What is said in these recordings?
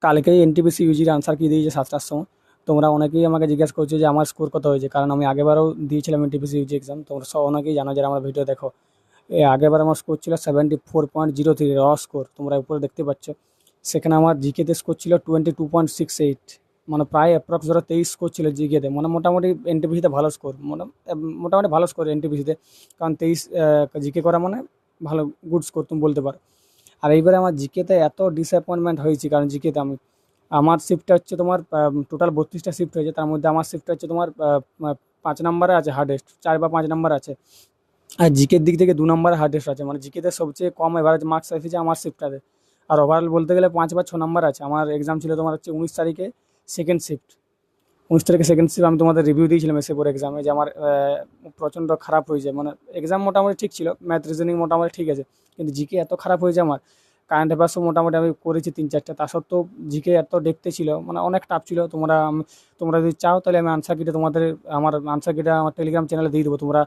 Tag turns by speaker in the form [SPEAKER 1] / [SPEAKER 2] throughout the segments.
[SPEAKER 1] কালকেই NTPC ইউজির answer কি দিয়েছে 7টার সময়। তোমরা অনেকেই আমাকে জিজ্ঞেস করছো যে আমার স্কোর কত হয়েছে, কারণ আমি আগেবারও দিয়েছিলাম এনটিপিসি ইউজি এক্সাম। তোমরা সব অনেকেই জানো যারা আমার ভিডিও দেখো। আগেবার আমার স্কোর ছিল 74.03 র স্কোর, তোমরা উপরে দেখতে পাচ্ছ। সেখানে আমার জিকেতে স্কোর ছিল 22.68, মানে প্রায় অ্যাপ্রক্স ধরো 23 স্কোর ছিল জিকেতে, মানে মোটামুটি এনটিপিসিতে ভালো স্কোর, মোটামুটি ভালো স্কোর এনটিপিসিতে। কারণ 23 জিকে করা মানে ভালো, গুড স্কোর তুমি বলতে পারো। আর এইবারে আমার জিকেতে এত ডিসঅ্যাপয়েন্টমেন্ট হয়েছি, কারণ জিকেতে আমার শিফটটা হচ্ছে তোমার টোটাল 32টা শিফট হয়েছে, তার মধ্যে আমার শিফটটা হচ্ছে তোমার 5 নম্বরে আছে হার্ডেস্ট, 4 বা 5 নম্বর আছে। আর জিকের দিক থেকে 2 নম্বরে হার্ডেস্ট আছে, মানে জিকেতে সবচেয়ে কম এভারেজ মার্কস এসেছে আমার শিফটটাতে। আর ওভারঅল বলতে গেলে 5 বা 6 নম্বর আছে। আমার এক্সাম ছিল তোমার হচ্ছে 19 তারিখে সেকেন্ড শিফট। 19 তারিখে সেকেন্ড শিফট আমি তোমাদের রিভিউ দিয়েছিলাম এসে পরে এক্সামে, যে আমার প্রচণ্ড খারাপ হয়েছে। মানে এক্সাম মোটামুটি ঠিক ছিল, ম্যাথ রিজনিং মোটামুটি ঠিক আছে, কিন্তু জিকে এত খারাপ হয়েছে আমার। কারেন্ট অ্যাফেয়ার্সও মোটামুটি আমি করেছি 3-4টা, তা সত্ত্বেও জিকে এত দেখতে ছিল, মানে অনেক টাফ ছিল। তোমরা যদি চাও তাহলে আমি আনসার কিটা তোমাদের, আমার আনসার কিটা আমার টেলিগ্রাম চ্যানেলে দিয়ে দেবো। তোমরা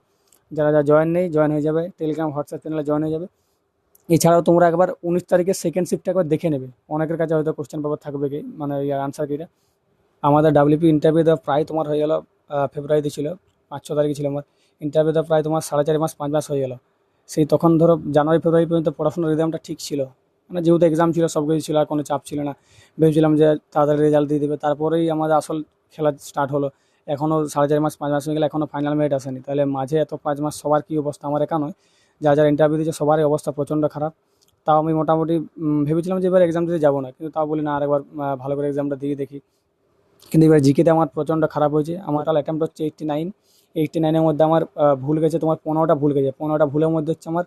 [SPEAKER 1] যারা যারা জয়েন হয়ে যাবে, টেলিগ্রাম হোয়াটসঅ্যাপ চ্যানেলে জয়েন হয়ে যাবে। এছাড়াও তোমরা একবার 19 তারিখে সেকেন্ড শিফটটা একবার দেখে নেবে। অনেকের কাছে হয়তো কোশ্চেন পেপার থাকবে কি, মানে আনসার কিটা। আমাদের ডাব্লিউপি ইন্টারভিউ দেওয়া প্রায় তোমার হয়ে গেল, ফেব্রুয়ারিতে ছিল, 5-6 তারিখে ছিল আমার ইন্টারভিউ দেওয়া, প্রায় তোমার 4.5 মাস 5 মাস হয়ে গেল। সেই তখন ধরো জানুয়ারি ফেব্রুয়ারি পর্যন্ত পড়াশোনার রিদমটা ঠিক ছিল, মানে যেহেতু এক্সাম ছিল সব কিছু ছিল, আর কোনো চাপ ছিল না। ভেবেছিলাম যে তাড়াতাড়ি রেজাল্ট দিয়ে দেবে, তারপরেই আমাদের আসল খেলা স্টার্ট হলো। এখনও 4.5 মাস 5 মাস হয়ে গেলে এখনও ফাইনাল মেরিট আসেনি, তাহলে মাঝে এত 5 মাস সবার কী অবস্থা, আমার একা নয়, যারা যারা ইন্টারভিউ দিয়েছে সবারই অবস্থা প্রচণ্ড খারাপ। তাও আমি মোটামুটি ভেবেছিলাম যে এবার এক্সাম দিতে যাবো না, কিন্তু তাও বলি না, আরেকবার ভালো করে এক্সামটা দিয়ে দেখি। কিন্তু এবার জিকেতে আমার প্রচণ্ড খারাপ হয়েছে। আমার টোটাল অ্যাটেম্প্ট হচ্ছে 89। 89-এর মধ্যে আমার ভুল গেছে তোমার 15টা ভুল গেছে। 15টা ভুলের মধ্যে হচ্ছে আমার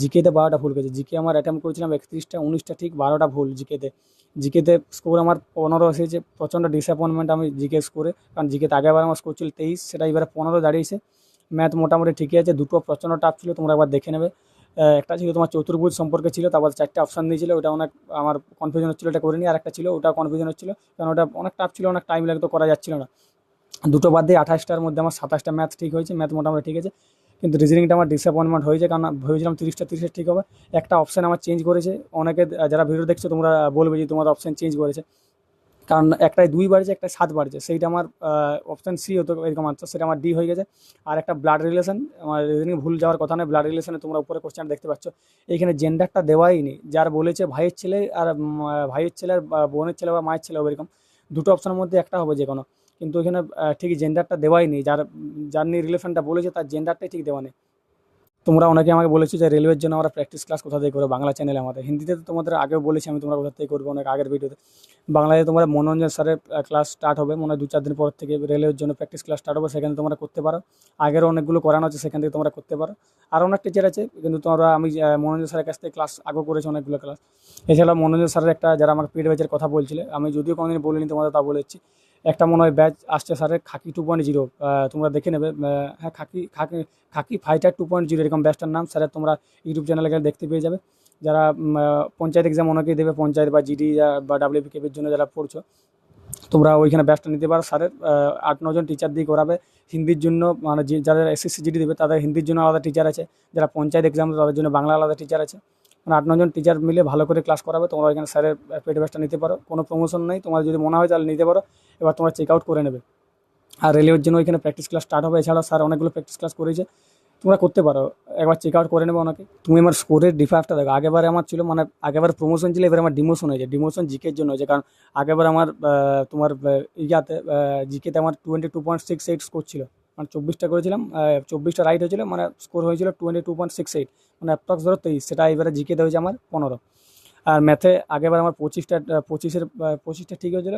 [SPEAKER 1] জিকেতে 12টা ভুল গেছে। জিকে আমার অ্যাটেম্প্ট করেছিলাম 31টা, 19টা ঠিক, 12টা ভুল জিকেতে। জিকেতে স্কোর আমার 15 এসেছে, প্রচণ্ড ডিসঅ্যাপয়েন্টমেন্ট আমি জিকে স্কোরে। কারণ জিকেতে আগেরবার আমার স্কোর ছিল 23, সেটা এবারে 15 দাঁড়িয়েছে। ম্যাথ মোটামুটি ঠিকই আছে, দুটো প্রচণ্ড টাফ ছিল, তোমরা একবার দেখে নেবে। একটা ছিল তোমার চতুর্ভুজ সম্পর্কে ছিল, তারপর 4টে অপশান দিয়েছিল, ওটা অনেক আমার কনফিউশন হচ্ছিলো, এটা করিনি। আর একটা ছিল, ওটা কনফিউশন হচ্ছিলো, কারণ ওটা অনেক টাফ ছিল, অনেক টাইম লাগতো, করা যাচ্ছিল না। দুটো বাদ দিয়ে 28টার মধ্যে আমার 27টা ম্যাথ ঠিক হয়েছে, ম্যাথ মোটামুটি ঠিক আছে। কিন্তু রিজনিংটা আমার ডিসঅ্যাপয়েন্টমেন্ট হয়েছে, কারণ ভেবেছিলাম 30টা ঠিক হবে। একটা অপশান আমার চেঞ্জ করেছে। অনেকে যারা ভিডিও দেখছো তোমরা বলবে যে তোমার অপশান চেঞ্জ করেছে, কারণ একটায় 2 বাড়ছে, একটায় 7 বাড়ছে। সেইটা আমার অপশান সি হতো এরকম আনসার, সেটা আমার ডি হয়ে গেছে। আর একটা ব্লাড রিলেশন, আমার রিজনিং ভুল যাওয়ার কথা নয়, ব্লাড রিলেশনে তোমরা উপরে কোশ্চেন দেখতে পাচ্ছ, এইখানে জেন্ডারটা দেওয়াই নেই। যার বলেছে ভাইয়ের ছেলে আর ভাইয়ের ছেলে আর বোনের ছেলে বা মায়ের ছেলে হবে, এরকম দুটো অপশনের মধ্যে একটা হবে যে কোনো। কিন্তু এখানে ঠিকই জেন্ডারটা দেওয়াই নেই, যার নিয়ে রিলেশনটা বলেছে তার জেন্ডারটাই ঠিক দেওয়া নেই। তোমরা অনেকে আমাকে বলেছো যে রেলওয়ের জন্য আমরা প্র্যাকটিস ক্লাস কোথা থেকে করবো, বাংলা চ্যানেলে আমাদের। হিন্দিতে তো তোমাদের আগেও বলেছি আমি, তোমরা কোথা থেকে করবো অনেক আগের ভিডিওতে। বাংলায় তোমরা মনোরঞ্জন স্যারের ক্লাস স্টার্ট হবে মনে হয় 2-4 দিন পর থেকে, রেলওয়ের জন্য প্র্যাকটিস ক্লাস স্টার্ট হবে, সেখানে তোমরা করতে পারো। আগেরও অনেকগুলো করানো আছে, সেখান থেকে তোমরা করতে পারো। আর অনেক টিচার আছে, কিন্তু তোমরা আমি মনোরঞ্জন স্যারের কাছ থেকে ক্লাস আগেও করেছি অনেকগুলো ক্লাস। এছাড়া মনোরঞ্জন স্যারের একটা, যারা আমাকে পেড ব্যাচের কথা বলছিলে, আমি যদিও কোনোদিন বলিনি তোমাদের, তা বলেছি। একটা মনে হয় ব্যাচ আসছে স্যারের, খাকি 2.0, তোমরা দেখে নেবে। হ্যাঁ, খাকি খাকি খাকি ফাইটার 2.0 এরকম ব্যাচটার নাম স্যারের, তোমরা ইউটিউব চ্যানেলে গেলে দেখতে পেয়ে যাবে। যারা পঞ্চায়েত এক্সাম অনেকেই দেবে, পঞ্চায়েত বা জিডি বা ডাব্লিউবিকেপির জন্য যারা পড়ছো, তোমরা ওইখানে ব্যাচটা নিতে পারো। স্যারের 8-9 জন টিচার দিয়ে করাবে হিন্দির জন্য, মানে যারা এসএসসি জিডি দেবে তাদের হিন্দির জন্য আলাদা টিচার আছে, যারা পঞ্চায়েত এক্সাম দেবে তাদের জন্য বাংলা আলাদা টিচার আছে। মানে 8-9 জন টিচার মিলে ভালো করে ক্লাস করাবে। তোমরা ওইখানে স্যারের পেড ব্যাচটা নিতে পারো, কোনো প্রমোশন নেই, তোমার যদি মনে হয় তাহলে নিতে পারো। এবার তোমরা চেক আউট করে নেবে। আর রেলওয়ের জন্য ওইখানে প্র্যাকটিস ক্লাস স্টার্ট হবে। এছাড়াও স্যার অনেকগুলো প্র্যাকটিস ক্লাস করেছে, তোমরা করতে পারো, একবার চেক আউট করে নেবে ওনাকে। তুমি আমার স্কোরের ডিফারেন্সটা দেখো, আগেবারে আমার ছিল, মানে আগেবার প্রমোশন ছিল, এবার আমার ডিমোশন হয়েছে। ডিমোশন জিকের জন্য হয়েছে, কারণ আগেবার আমার তোমার ইয়াতে জিকেতে আমার 22.68 স্কোর ছিল। মানে 24টা করেছিলাম, 24টা রাইট হয়েছিল, মানে স্কোর হয়েছিল 22.68, মানে অ্যাপ্রক্স ধরো 23। সেটা এবারে জিকেতে হয়েছে আমার 15। আর ম্যাথে আগেবার আমার 25টা ঠিক হয়েছিল,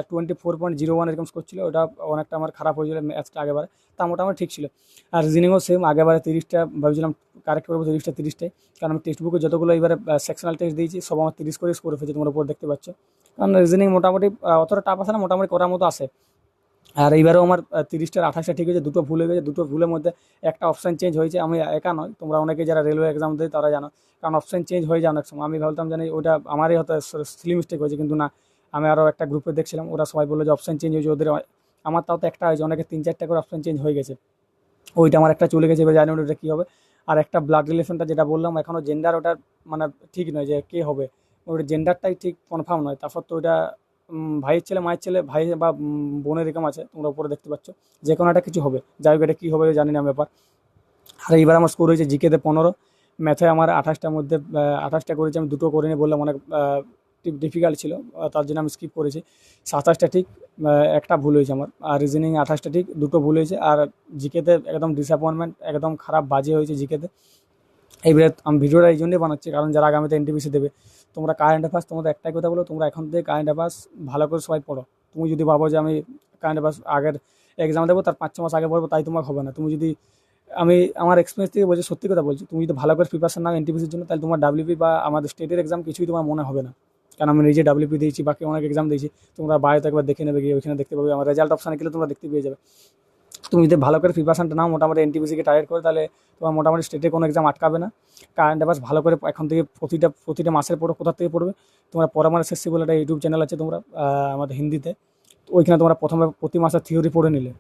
[SPEAKER 1] 24.01 এরকম স্কোর ছিল, ওটা অনেকটা আমার খারাপ হয়েছিল ম্যাথটা আগেবারে। তা মোটামুটি ঠিক ছিল। আর রিজনিংও সেম, আগেবারে 30টা ভেবেছিলাম কারেক্ট করবো, 30টাই। কারণ আমি টেক্সট বুকে যতগুলো এবারে সেকশনাল টেস্ট দিয়েছি সব আমার 30 করে স্কোর হয়েছে, তোমরা উপর দেখতে পাচ্ছ। কারণ রিজনিং মোটামুটি অতটা টাফ আসে না, মোটামুটি করার মতো আসে। আর এইবারেও আমার 30টার 28টা ঠিক হয়েছে, দুটো ভুল হয়ে গেছে। দুটো ভুলের মধ্যে একটা অপশান চেঞ্জ হয়েছে, আমি একা নয়, তোমরা অনেকে যারা রেলওয়ে এক্সাম দেয় তারা জানো। কারণ অপশান চেঞ্জ হয়ে যায় অনেক সময়, আমি ভাবতাম জানি ওটা আমারই হয়তো সিলি মিস্টেক হয়েছে, কিন্তু না। আমি আরও একটা গ্রুপে দেখছিলাম, ওরা সবাই বললো যে অপশান চেঞ্জ হয়েছে ওদের। আমার তাও তো একটা হয়েছে, অনেকে 3-4টা করে অপশান চেঞ্জ হয়ে গেছে। ওইটা আমার একটা চলে গেছে, এবার জানি না ওটা কী হবে। আর একটা ব্লাড রিলেশনটা যেটা বললাম, এখনও জেন্ডার ওটার মানে ঠিক নয় যে কে হবে। ওটা জেন্ডারটাই ঠিক কনফার্ম নয়। তারপর তো ওটা ভাইয়ের ছেলে মায়ের ছেলে ভাই বা বোনের এরকম আছে, তোমরা উপরে দেখতে পাচ্ছ। যে কোনো একটা কিছু হবে, যাই হোক এটা কী হবে জানি না ব্যাপার। আর এইবার আমার স্কোর হয়েছে জিকেতে 15, ম্যাথে আমার 28টার মধ্যে 28টা করেছি, আমি দুটো করিনি বললাম, অনেক ডিফিকাল্ট ছিল, তার জন্য আমি স্কিপ করেছি। 27টা ঠিক, একটা ভুল হয়েছে আমার। আর রিজনিং 28টা ঠিক, দুটো ভুল হয়েছে। আর জিকেতে একদম ডিসঅ্যাপয়েন্টমেন্ট, একদম খারাপ বাজে হয়েছে জিকেতে। এইবারে আমি ভিডিওটা এই জন্যই বানাচ্ছি, কারণ যারা আগামীতে এনটিপিসি দেবে, তোমরা কারেন্ট অ্যাফেয়ার্স, তোমাদের একটাই কথা বলো, তোমরা এখন থেকে কারেন্ট অ্যাফেয়ার্স ভালো করে সবাই পড়ো। তুমি যদি ভাবো যে আমি কারেন্ট অ্যাফেয়ার্স আগের এক্সাম দেবো তার 5-6 মাস আগে পড়বো, তাই তোমার হবে না। তুমি যদি, আমি আমার এক্সপিরিয়েন্স থেকে বলছি, সত্যি কথা বলছি, তুমি যদি ভালো করে প্রিপারেশন নাও এনটিপিসির জন্য, তাহলে তোমার ডাব্লিউপি বা আমাদের স্টেটের এক্সাম কিছুই তোমার মনে হবে না। কারণ আমি নিজে ডাব্লিউপি দিয়েছি, বাকি অনেক এক্সাম দিয়েছি। তোমরা বায়োতে একবার দেখে নেবে গিয়ে, ওইখানে দেখতে পাবে, আমার রেজাল্ট অপশানে গেলে তোমরা দেখতে পেয়ে যাবে। তুমি যদি ভালো করে প্রিপারেশনটা নাও মোটামুটি এনটিপিসিকে টার্গেট করে, তাহলে তোমার মোটামুটি স্টেটে কোনো এক্সাম আটকাবে না। কারেন্ট অ্যাফেয়ার্স ভালো করে এখন থেকে প্রতিটা মাসের পড়ো। কোথা থেকে পড়বে? তোমরা পরমার এসএসসি বলে একটা ইউটিউব চ্যানেল আছে, তোমরা আমাদের হিন্দিতে, তো ওইখানে তোমরা প্রথমে প্রতি মাসে থিওরি পড়ে নিলে,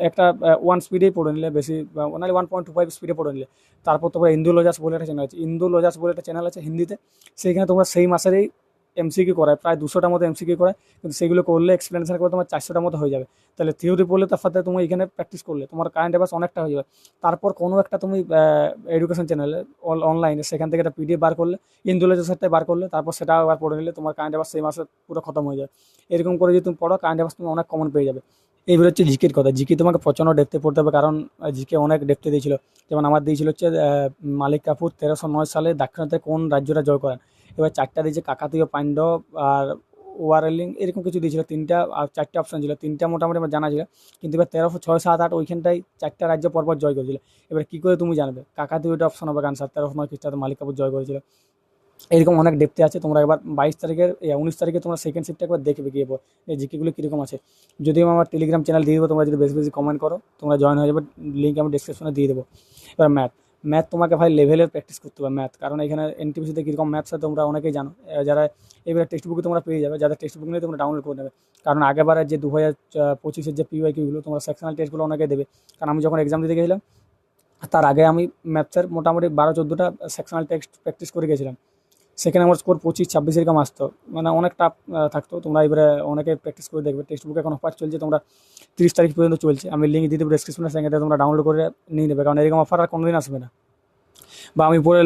[SPEAKER 1] একটা 1 স্পিডেই পড়ে নিলে, বেশি নাহলে 1.25 স্পিডে পড়ে নিলে। তারপর তোমরা ইন্দুলজাস বলে একটা চ্যানেল আছে, ইন্দুলজাস বলে একটা চ্যানেল আছে হিন্দিতে, সেইখানে তোমরা সেই মাসেরই এমসিকিউ করায়, প্রায় 200টার মতো এমসিকিউ করায়, কিন্তু সেগুলো করলে এক্সপ্লেনেশন করে তোমার 400টার মতো হয়ে যাবে। তাহলে থিওরি পড়লে তার সাথে তুমি এখানে প্র্যাকটিস করলে তোমার কারেন্ট অ্যাফেয়ার্স অনেকটা হয়ে যাবে। তারপর কোনো একটা তুমি এডুকেশন চ্যানেলে অনলাইনে সেখান থেকে একটা পিডিএফ বার করলে, ইন্দুলজাসটাই বার করলে, তারপর সেটা আবার পড়ে নিলে, তোমার কারেন্ট অ্যাফেয়ার্স সেই মাসে পুরো খতম হয়ে যাবে। এরকম করে যদি তুমি পড়ো, কারেন্ট অ্যাফেয়ার্স তুমি অনেক কমন পেয়ে যাবে। এইবার হচ্ছে জিকের কথা। জিকে তোমাকে প্রচণ্ড ডেপথে পড়তে হবে, কারণ জিকে অনেক ডেপথে দিয়েছিল। যেমন আমার দিয়েছিল হচ্ছে মালিক কাফুর 1309 সালে দাক্ষিণাত্যে কোন রাজ্যটা জয় করেন। এবার 4টা দিয়েছে, কাকাতীয়, পাণ্ডব আর ওয়ারেলিং, এরকম কিছু দিয়েছিল। 3টা আর 4টে অপশন ছিল, 3টা মোটামুটি আমার জানা ছিল। কিন্তু এবার 1306, 1307, 8 ওইখানটায় 4টা রাজ্য পরপর জয় করেছিল। এবার কী করে তুমি জানবে? কাকাতীয়টা অপশন হবে আনসার। 1309 খ্রিস্টাব্দে মালিক কাফুর জয় করেছিল। এরকম অনেক ডেপথে আছে। তোমরা এবার 22 তারিখের 19 তারিখে তোমরা সেকেন্ড শিফটটা একবার দেখবে গিয়ে এই জিকেগুলো কীরকম আছে। যদিও আমার টেলিগ্রাম চ্যানেল দিয়ে দেবো, তোমরা যদি বেশি বেশি কমেন্ট করো তোমরা জয়েন হয়ে যাবে, লিঙ্ক আমি ডিসক্রিপশনে দিয়ে দেবো। এবার ম্যাথ তোমাকে ভাই লেভেলের প্র্যাকটিস করতে হবে ম্যাথ, কারণ এখানে এনটিপিসিতে কীরকম ম্যাথস হয় তোমরা অনেকেই জানো। যারা এবার টেক্সট বুকে তোমরা পেয়ে যাবে, যাদের টেক্সট বুক নিয়ে তোমরা ডাউনলোড করে নেবে। কারণ আগেবারের যে 2025-এর যে পিওয়াইকিউগুলো, তোমরা সেকশনাল টেস্টগুলো অনেকে দেবে। কারণ আমি যখন এক্সাম দিতে গেছিলাম, তার আগে আমি ম্যাথসের মোটামুটি 12-14টা সেকশনাল টেক্সট প্র্যাকটিস করে গেছিলাম। সেখানে আমার স্কোর 25-26 এরকম আসতো, মানে অনেক টাফ থাকতো। তোমরা এবারে অনেকে প্র্যাকটিস করে দেখবে। টেক্সট বুকে এখন অফার চলছে, তোমরা 30 তারিখ পর্যন্ত চলছে। আমি লিঙ্ক দিয়ে দেবো ডেসক্রিপশনে, সেখানে তোমরা ডাউনলোড করে নিয়ে নেবে, কারণ এরকম অফার আর কোনোদিন আসবে না। বা আমি পরে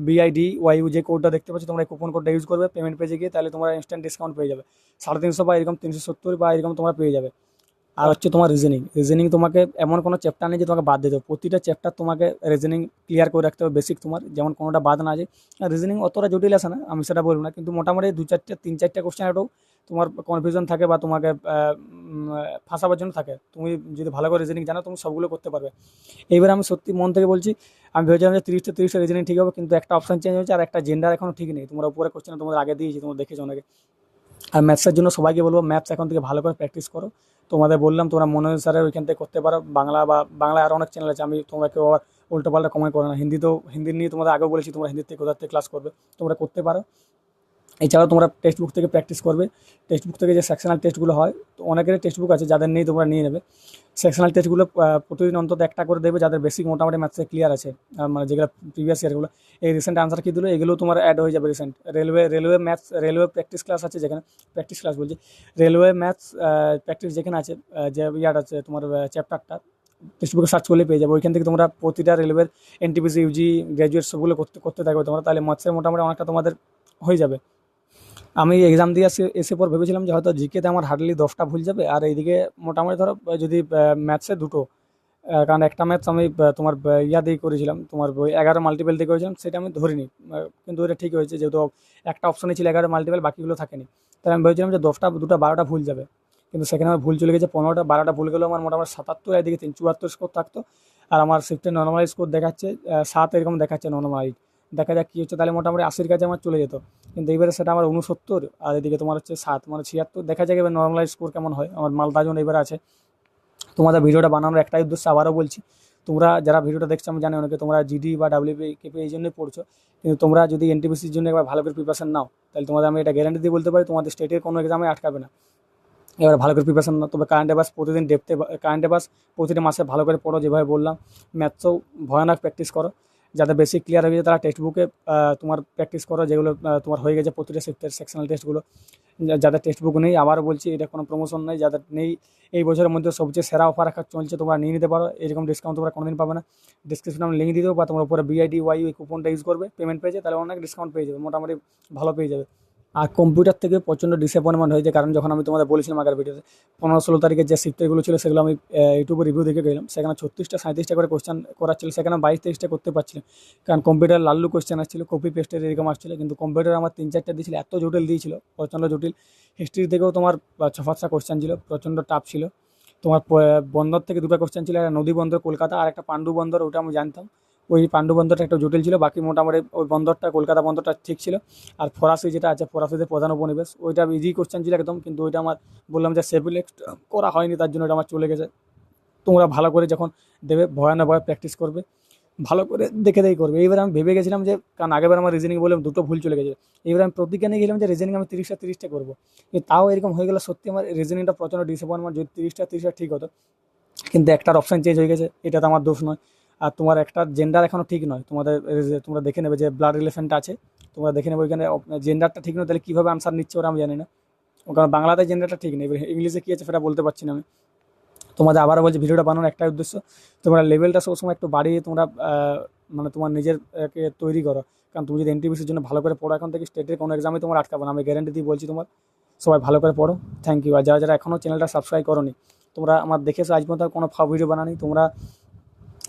[SPEAKER 1] BIDYU যে কোডটা দেখতে পাচ্ছি, তোমরা এই কুপন কোডটা ইউজ করবে পেমেন্ট পেজে গিয়ে, তাহলে তোমরা ইনস্ট্যান্ট ডিসকাউন্ট পেয়ে যাবে। 350 বা এরকম 370 বা এরকম তোমরা পেয়ে যাবে। আর হচ্ছে তোমার রিজনিং তোমাকে এমন কোনো চ্যাপ্টার নেই যে তোমাকে বাদ দিতে হবে। প্রতিটা চ্যাপ্টার তোমাকে রিজনিং ক্লিয়ার করে রাখতে হবে, বেসিক তোমার, যেমন কোনোটা বাদ না যায়। আর রিজনিং অতটা জটিল আসে না, আমি সেটা বলবো না, কিন্তু মোটামুটি 2-4-3-4টা কোশ্চেন একটু তোমার কনফিউশন থাকে বা তোমাকে ফাঁসাবার জন্য থাকে। তুমি যদি ভালো করে রিজনিং জানো, তুমি সবগুলো করতে পারবে। এইবার আমি সত্যি মন থেকে বলছি, আমি ভেবেছিলাম যে 30-30 রিজনিং ঠিক হবে, কিন্তু একটা অপশন চেঞ্জ হয়েছে, আর একটা জেন্ডার এখনও ঠিক নেই। তোমরা উপরে কোশ্চেন তোমাদের আগে দিয়েছি, তোমরা দেখেছো অনেকে। আর ম্যাথসের জন্য সবাইকে বলবো, ম্যাথস এখন থেকে ভালো করে প্র্যাকটিস করো। তোমাদের বললাম, তোমরা মনোজ স্যারের ওইখান থেকে করতে পারো। বাংলায় আরও অনেক চ্যানেল আছে, আমি তোমাকে আবার উল্টোপাল্টা কমেন্ট করো না। হিন্দি নিয়ে তোমাদের আগেও বলেছি, তোমরা হিন্দি থেকে কোথা থেকে ক্লাস করবে, তোমরা করতে পারো। এছাড়াও তোমরা টেক্সট বুক থেকে প্র্যাকটিস করবে। টেক্সট বুক থেকে যে সেকশনাল টেস্টগুলো হয়, তো অনেকেরই টেক্সট বুক আছে, যাদের নেই তোমরা নিয়ে নেবে। সেকশনাল টেস্টগুলো প্রতিদিন অন্তত একটা করে দেবে, যাদের বেসিক মোটামুটি ম্যাথসে ক্লিয়ার আছে, মানে যেগুলো প্রিভিয়াস ইয়ারগুলো। এই রিসেন্ট আনসার কি দিলো, এগুলো তোমার অ্যাড হয়ে যাবে recent. Railway maths, railway practice class আছে যেখানে, প্র্যাকটিস ক্লাস বলছি, রেলওয়ে ম্যাথস প্র্যাকটিস যেখানে আছে, যে ইয়ার আছে তোমার চ্যাপ্টারটা, টেক্সট বুকে সার্চ করলে পেয়ে যাবে। ওইখান থেকে তোমরা প্রতিটা রেলওয়ের এনটিপিসি, ইউজি, গ্র্যাজুয়েট সবগুলো করতে থাকবে তোমরা, তাহলে ম্যাথসের মোটামুটি অনেকটা তোমাদের হয়ে যাবে। আমি এক্সাম দিয়ে এসে পর ভেবেছিলাম যে হয়তো জিকেতে আমার হার্ডলি 10টা ভুল যাবে, আর এইদিকে মোটামুটি ধরো যদি ম্যাথসে দুটো, কারণ একটা ম্যাথস আমি তোমার ইয়া দিয়ে করেছিলাম, তোমার 11 মাল্টিপল দিয়ে করেছিলাম, সেটা আমি ধরিনি। কিন্তু এটা ঠিক হয়েছে, যেহেতু একটা অপশনে ছিল 11 মাল্টিপল, বাকিগুলো থাকেনি। তাহলে আমি ভেবেছিলাম যে 10টা, 2টা 12টা ভুল যাবে, কিন্তু সেখানে আমার ভুল চলে গেছে 15টা। 12টা ভুল গেলেও আমার মোটামুটি 77, এদিকে 74 স্কোর থাকতো। আর আমার শিফটে নর্মালাইজ স্কোর দেখাচ্ছে 7, এরকম দেখাচ্ছে নর্মালাইজ। দেখা যাক কী হচ্ছে, তাহলে মোটামুটি 80-র কাছে আমার চলে যেত। কিন্তু এইবারে সেটা আমার 69, আর এদিকে তোমার হচ্ছে 7, মানে 76। দেখা যাক এবার নর্মালাইজ স্কোর কেমন হয়। আমার মালদা জন এবারে আছে। তোমাদের ভিডিওটা বানানোর একটাই উদ্দেশ্য, আবারও বলছি, তোমরা যারা ভিডিওটা দেখছো, আমি জানি অনেকে তোমরা জিডি বা ডাব্লিউপি কেপি এই জন্যই পড়ছো, কিন্তু তোমরা যদি এনটিপিসির জন্য একবার ভালো করে প্রিপারেশন নাও, তাহলে তোমাদের আমি এটা গ্যারান্টি দিয়ে বলতে পারি, তোমাদের স্টেটের কোনো এক্সামে আটকাবে না। এবার ভালো করে প্রিপারেশন নাও। তবে কারেন্ট অ্যাফেয়ার্স প্রতিদিন কারেন্ট অ্যাফেয়ার্স প্রতিটা মাসে ভালো করে পড়ো, যেভাবে বললাম। ম্যাথসও ভয়ানক প্র্যাকটিস করো। যাদের বেশি ক্লিয়ার হয়ে গেছে তারা টেক্সট বুকে তোমার প্র্যাকটিস করো, যেগুলো তোমার হয়ে গেছে প্রতিটা শিফটের সেকশনাল টেস্টগুলো। যাদের টেক্সট বুক নেই, আবারও বলছি এটা কোনো প্রমোশন নেই, যাদের নেই এই বছরের মধ্যে সবচেয়ে সেরা অফার রাখা চলছে, তোমরা নিয়ে নিতে পারো। এরকম ডিসকাউন্ট তোমরা কোনোদিন পাবে না। ডিসক্রিপশনে আমি লিঙ্ক দিয়ে দেবো, বা তোমরা উপরে BIDY ওই কুপনটা ইউজ করবে পেমেন্ট পেজে, তাহলে অনেক ডিসকাউন্ট পেয়ে যাবে, মোটামুটি ভালো পেয়ে যাবে। আর কম্পিউটার থেকে প্রচণ্ড ডিসঅ্যাপয়েন্টমেন্ট হয়েছে, কারণ যখন আমি তোমাদের বলেছিলাম আগের ভিডিওতে 15-16 তারিখের যে শিফটগুলো ছিল সেগুলো আমি ইউটিউবে রিভিউ দেখে গেলাম, সেখানে 36টা 37টা করে কোশ্চেন করার ছিল, সেখানে 22-23টা করতে পারছিলাম, কারণ কম্পিউটার লাল্লু কোশ্চেন আসছিল, কপি পেস্টের এরকম আসছিল। কিন্তু কম্পিউটার আমার 3-4টা দিয়েছিল, এত জটিল দিয়েছিল, প্রচণ্ড জটিল। হিস্ট্রি থেকেও তোমার 6-7টা কোশ্চেন ছিল, প্রচণ্ড টাফ ছিল। তোমার বন্দর থেকে 2টা কোশ্চেন ছিল, একটা নদী বন্দর কলকাতা আর একটা পাণ্ডু বন্দর, ওটা আমি জানতাম। ওই পাণ্ডু বন্দরটা একটু জটিল ছিল, বাকি মোটামুটি ওই বন্দরটা কলকাতা বন্দরটা ঠিক ছিল। আর ফরাসি যেটা আছে, ফরাসিদের প্রধান উপনিবেশ, ওইটা ইজি কোশ্চেন ছিল একদম, কিন্তু ওইটা আমার বললাম যে সেভিলেক্ট করা হয়নি, তার জন্য ওটা আমার চলে গেছে। তোমরা ভালো করে যখন দেবে ভয় না ভয় প্র্যাকটিস করবে, ভালো করে দেখে দেখে করবে। এইবার আমি ভেবে গেছিলাম যে, কারণ আগেবার আমার রিজনিং বলে 2টো ভুল চলে গেছে, এবার আমি প্রতিজ্ঞা নিয়ে গেলাম যে রিজনিং আমি 30টা করবো। তাও এরকম হয়ে গেল, সত্যি আমার রিজনিংটা প্রচণ্ড ডিসঅ্যাপয়েন্টমেন্ট। যদি 30টা ঠিক হতো, কিন্তু একটার অপশান চেঞ্জ হয়ে গেছে, এটা তো আমার দোষ নয়। আর তোমার একটা জেন্ডার এখনও ঠিক নয়, তোমাদের তোমরা দেখে নেবে যে ব্লাড রিলেশনটা আছে, তোমরা দেখে নেবে ওইখানে জেন্ডারটা ঠিক নয়, তাহলে কীভাবে আনসার নিচ্ছে ওরা আমি জানি না, কারণ বাংলাতে জেন্ডারটা ঠিক নেই, এবার ইংলিশে কী আছে সেটা বলতে পারছি না আমি। তোমাদের আবারও বলছি, ভিডিওটা বানানোর একটাই উদ্দেশ্য, তোমরা লেভেলটা সবসময় একটু বাড়িয়ে তোমরা মানে তোমার নিজের তৈরি করো। কারণ তুমি যদি NTPCর জন্য ভালো করে পড়ো, এখন থেকে স্টেটের কোনো এক্সামে তোমার আটকাবো না, আমি গ্যারেন্টি দিয়ে বলছি। তোমার সবাই ভালো করে পড়ো। Thank you. আর যারা যারা এখনও চ্যানেলটা সাবস্ক্রাইব করোনি, তোমরা আমার দেখেছো আজ পর্যন্ত কোনো ফাও ভিডিও বানানি, তোমরা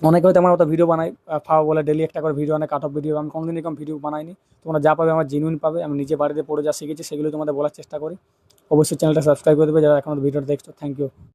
[SPEAKER 1] অনেকে হয়তো আমার মতো ভিডিও বানাই, ফাও বলে ডেলি একটা করে ভিডিও আনে, কাট অফ ভিডিও, আমি কোনোদিন এরকম ভিডিও বানাইনি। তোমরা যা পাবে আমার জেনুইন পাবে, আমি নিজে বাড়িতে পড়ে যা শিখেছি সেগুলো তোমাদের বলার চেষ্টা করি। অবশ্যই চ্যানেলটা সাবস্ক্রাইব করে দেবে যারা এখনও ভিডিওটা দেখছো। Thank you.